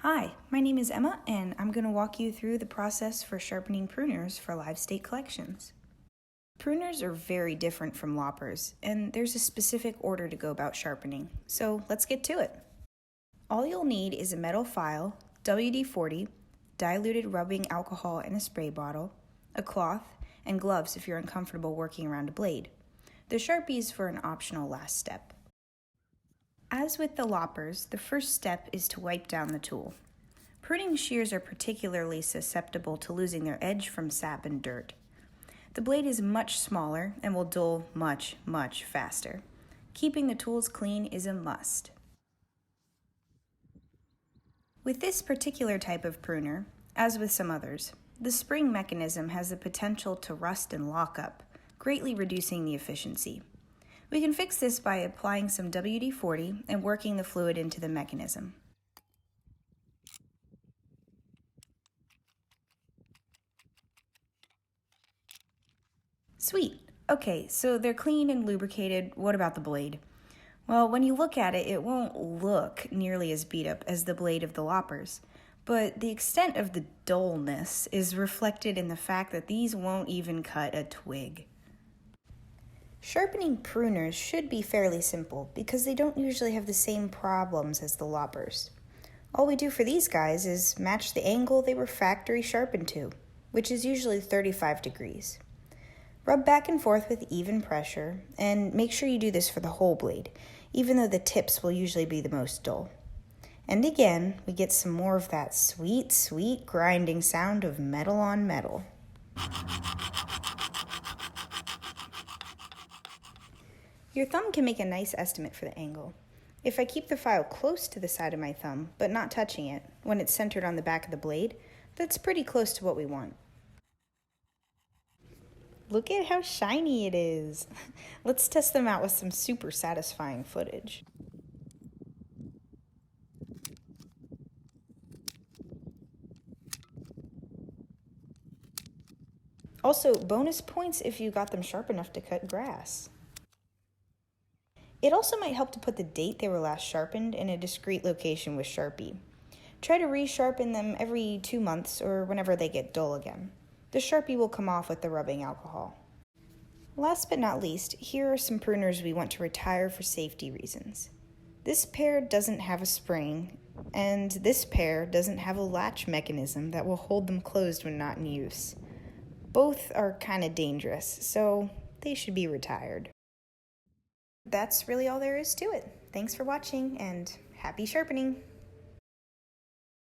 Hi, my name is Emma, and I'm going to walk you through the process for sharpening pruners for live state collections. Pruners are very different from loppers, and there's a specific order to go about sharpening, so let's get to it. All you'll need is a metal file, WD-40, diluted rubbing alcohol in a spray bottle, a cloth, and gloves if you're uncomfortable working around a blade. The Sharpie is for an optional last step. As with the loppers, the first step is to wipe down the tool. Pruning shears are particularly susceptible to losing their edge from sap and dirt. The blade is much smaller and will dull much faster. Keeping the tools clean is a must. With this particular type of pruner, as with some others, the spring mechanism has the potential to rust and lock up, greatly reducing the efficiency. We can fix this by applying some WD-40 and working the fluid into the mechanism. Sweet! Okay, so they're clean and lubricated. What about the blade? Well, when you look at it, it won't look nearly as beat up as the blade of the loppers, but the extent of the dullness is reflected in the fact that these won't even cut a twig. Sharpening pruners should be fairly simple because they don't usually have the same problems as the loppers. All we do for these guys is match the angle they were factory sharpened to, which is usually 35 degrees. Rub back and forth with even pressure, and make sure you do this for the whole blade, even though the tips will usually be the most dull. And again, we get some more of that sweet grinding sound of metal on metal. Your thumb can make a nice estimate for the angle. If I keep the file close to the side of my thumb, but not touching it, when it's centered on the back of the blade, that's pretty close to what we want. Look at how shiny it is. Let's test them out with some super satisfying footage. Also, bonus points if you got them sharp enough to cut grass. It also might help to put the date they were last sharpened in a discrete location with Sharpie. Try to resharpen them every 2 months or whenever they get dull again. The Sharpie will come off with the rubbing alcohol. Last but not least, here are some pruners we want to retire for safety reasons. This pair doesn't have a spring, and this pair doesn't have a latch mechanism that will hold them closed when not in use. Both are kind of dangerous, so they should be retired. That's really all there is to it. Thanks for watching, and happy sharpening!